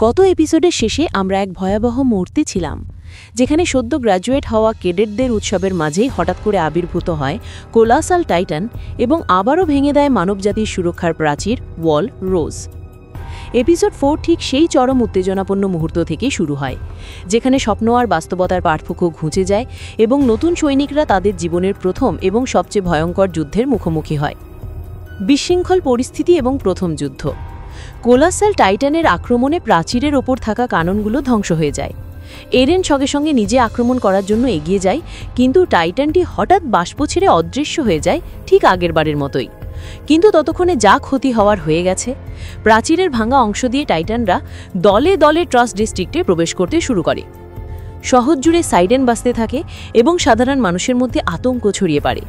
গত এপিসোডের শেষে আমরা এক ভয়াবহ মুহূর্তে ছিলাম, যেখানে সদ্য গ্র্যাজুয়েট হওয়া কেডেটদের উৎসবের মাঝেই হঠাৎ করে আবির্ভূত হয় কোলাসাল টাইটান এবং আবারও ভেঙে দেয় মানবজাতির সুরক্ষার প্রাচীর ওয়াল রোজ। এপিসোড 4 ঠিক সেই চরম উত্তেজনাপূর্ণ মুহূর্ত থেকে শুরু হয়, যেখানে স্বপ্ন আর বাস্তবতার পার্থক্য ঘুঁচে যায় এবং নতুন সৈনিকরা তাদের জীবনের প্রথম এবং সবচেয়ে ভয়ঙ্কর যুদ্ধের মুখোমুখি হয়। বিশৃঙ্খল পরিস্থিতি এবং প্রথম যুদ্ধ। কোলাসাল টাইটানের আক্রমণে প্রাচীরের ওপর থাকা কাননগুলো ধ্বংস হয়ে যায়। এরেন সঙ্গে সঙ্গে নিজে আক্রমণ করার জন্য এগিয়ে যায়, কিন্তু টাইটানটি হঠাৎ বাষ্প ছেড়ে অদৃশ্য হয়ে যায়, ঠিক আগেরবারের মতোই। কিন্তু ততক্ষণে যা ক্ষতি হওয়ার হয়ে গেছে। প্রাচীরের ভাঙা অংশ দিয়ে টাইটানরা দলে দলে ট্রাস্ট ডিস্ট্রিক্টে প্রবেশ করতে শুরু করে। শহর জুড়ে সাইরেন বাজতে থাকে এবং সাধারণ মানুষের মধ্যে আতঙ্ক ছড়িয়ে পড়ে।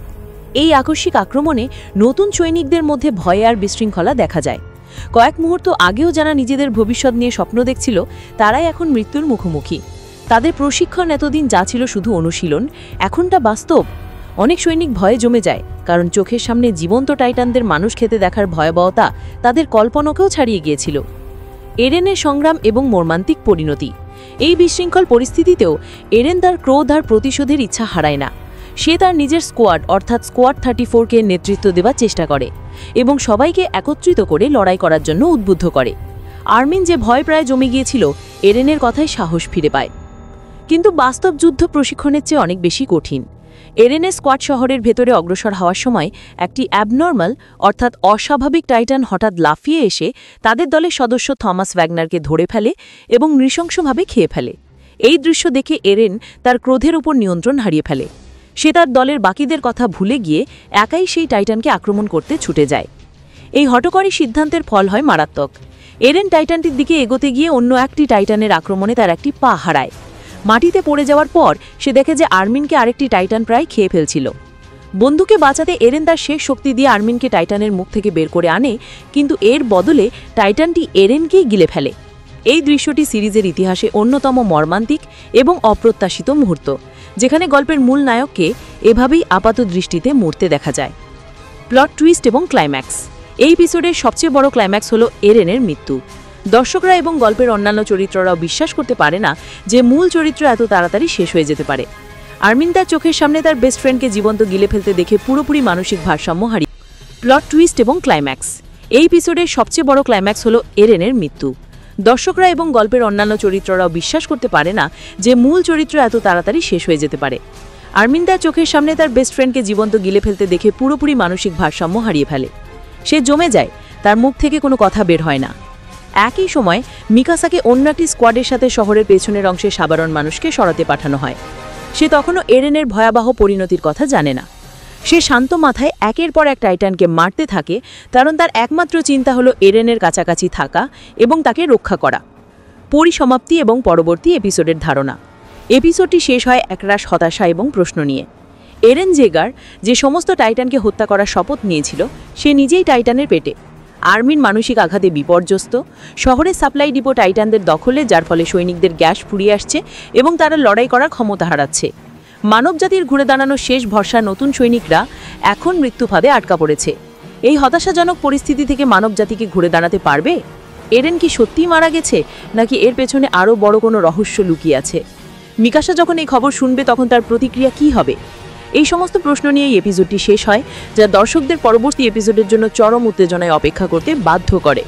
এই আকস্মিক আক্রমণে নতুন সৈনিকদের মধ্যে ভয় আর বিশৃঙ্খলা দেখা যায়। কয়েক মুহূর্ত আগেও যারা নিজেদের ভবিষ্যৎ নিয়ে স্বপ্ন দেখছিল, তারাই এখন মৃত্যুর মুখোমুখি। তাদের প্রশিক্ষণ এতদিন যা ছিল শুধু অনুশীলন, এখনটা বাস্তব। অনেক সৈনিক ভয়ে জমে যায়, কারণ চোখের সামনে জীবন্ত টাইটানদের মানুষ খেতে দেখার ভয়াবহতা তাদের কল্পনাকেও ছাড়িয়ে গিয়েছিল। এরেনের সংগ্রাম এবং মর্মান্তিক পরিণতি। এই বিশৃঙ্খল পরিস্থিতিতেও এরেন তার ক্রোধ আর প্রতিশোধের ইচ্ছা হারায় না। সে তার নিজের স্কোয়াড অর্থাৎ স্কোয়াড 34-কে নেতৃত্ব দেওয়ার চেষ্টা করে এবং সবাইকে একত্রিত করে লড়াই করার জন্য উদ্বুদ্ধ করে। আর্মিন যে ভয় প্রায় জমে গিয়েছিল, এরেনের কথায় সাহস ফিরে পায়। কিন্তু বাস্তব যুদ্ধ প্রশিক্ষণের চেয়ে অনেক বেশি কঠিন। এরেনের স্কোয়াড শহরের ভেতরে অগ্রসর হওয়ার সময় একটি অ্যাবনর্মাল অর্থাৎ অস্বাভাবিক টাইটান হঠাৎ লাফিয়ে এসে তাদের দলের সদস্য থমাস ওয়াগনারকে ধরে ফেলে এবং নৃশংসভাবে খেয়ে ফেলে। এই দৃশ্য দেখে এরেন তার ক্রোধের উপর নিয়ন্ত্রণ হারিয়ে ফেলে। সে তার দলের বাকিদের কথা ভুলে গিয়ে একাই সেই টাইটানকে আক্রমণ করতে ছুটে যায়। এই হঠকারী সিদ্ধান্তের ফল হয় মারাত্মক। এরেন টাইটানটির দিকে এগোতে গিয়ে অন্য একটি টাইটানের আক্রমণে তার একটি পা হারায়। মাটিতে পড়ে যাওয়ার পর সে দেখে যে আর্মিনকে আরেকটি টাইটান প্রায় খেয়ে ফেলছিল। বন্ধুকে বাঁচাতে এরেন তার শেষ শক্তি দিয়ে আর্মিনকে টাইটানের মুখ থেকে বের করে আনে, কিন্তু এর বদলে টাইটানটি এরেনকেই গিলে ফেলে। এই দৃশ্যটি সিরিজের ইতিহাসে অন্যতম মর্মান্তিক এবং অপ্রত্যাশিত মুহূর্ত, যেখানে গল্পের মূল নায়ককে এভাবেই আপাত দৃষ্টিতে মরতে দেখা যায়। প্লট টুইস্ট এবং ক্লাইম্যাক্স। এই এপিসোডের সবচেয়ে বড় ক্লাইম্যাক্স হলো এরেনের মৃত্যু। দর্শকরা এবং গল্পের অন্যান্য চরিত্ররাও বিশ্বাস করতে পারে না যে মূল চরিত্র এত তাড়াতাড়ি শেষ হয়ে যেতে পারে। আর্মিন তার চোখের সামনে তার বেস্ট ফ্রেন্ডকে জীবন্ত গিলে ফেলতে দেখে পুরোপুরি মানসিক ভারসাম্য হারিয়ে। প্লট টুইস্ট এবং ক্লাইম্যাক্স। এই এপিসোডের সবচেয়ে বড় ক্লাইম্যাক্স হলো এরেনের মৃত্যু। দর্শকরা এবং গল্পের অন্যান্য চরিত্ররাও বিশ্বাস করতে পারে না যে মূল চরিত্র এত তাড়াতাড়ি শেষ হয়ে যেতে পারে। আর্মিন তার চোখের সামনে তার বেস্ট ফ্রেন্ডকে জীবন্ত গিলে ফেলতে দেখে পুরোপুরি মানসিক ভারসাম্য হারিয়ে ফেলে। সে জমে যায়, তার মুখ থেকে কোনো কথা বের হয় না। একই সময় মিকাসাকে অন্য একটি স্কোয়াডের সাথে শহরের পেছনের অংশে সাধারণ মানুষকে সরাতে পাঠানো হয়। সে তখনও এরেনের ভয়াবহ পরিণতির কথা জানে না। সে শান্ত মাথায় একের পর এক টাইটানকে মারতে থাকে, কারণ তার একমাত্র চিন্তা হলো এরেনের কাছাকাছি থাকা এবং তাকে রক্ষা করা। পরিসমাপ্তি এবং পরবর্তী এপিসোডের ধারণা। এপিসোডটি শেষ হয় একরাশ হতাশা এবং প্রশ্ন নিয়ে। এরেন জেগার যে সমস্ত টাইটানকে হত্যা করার শপথ নিয়েছিল, সে নিজেই টাইটানের পেটে। আর্মিন মানসিক আঘাতে বিপর্যস্ত। শহরের সাপ্লাই ডিপো টাইটানদের দখলে, যার ফলে সৈনিকদের গ্যাস ফুরিয়ে আসছে এবং তারা লড়াই করার ক্ষমতা হারাচ্ছে। মানবজাতির ঘুরে দাঁড়ানো শেষ ভরসা নতুন সৈনিকরা এখন মৃত্যুফাঁদে আটকা পড়েছে। এই হতাশাজনক পরিস্থিতি থেকে মানবজাতিকে ঘুরে দাঁড়াতে পারবে? এরেন কি সত্যিই মারা গেছে, নাকি এর পেছনে আরও বড় কোনো রহস্য লুকিয়ে আছে? মিকাসা যখন এই খবর শুনবে, তখন তার প্রতিক্রিয়া কী হবে? এই সমস্ত প্রশ্ন নিয়ে এই এপিসোডটি শেষ হয়, যা দর্শকদের পরবর্তী এপিসোডের জন্য চরম উত্তেজনায় অপেক্ষা করতে বাধ্য করে।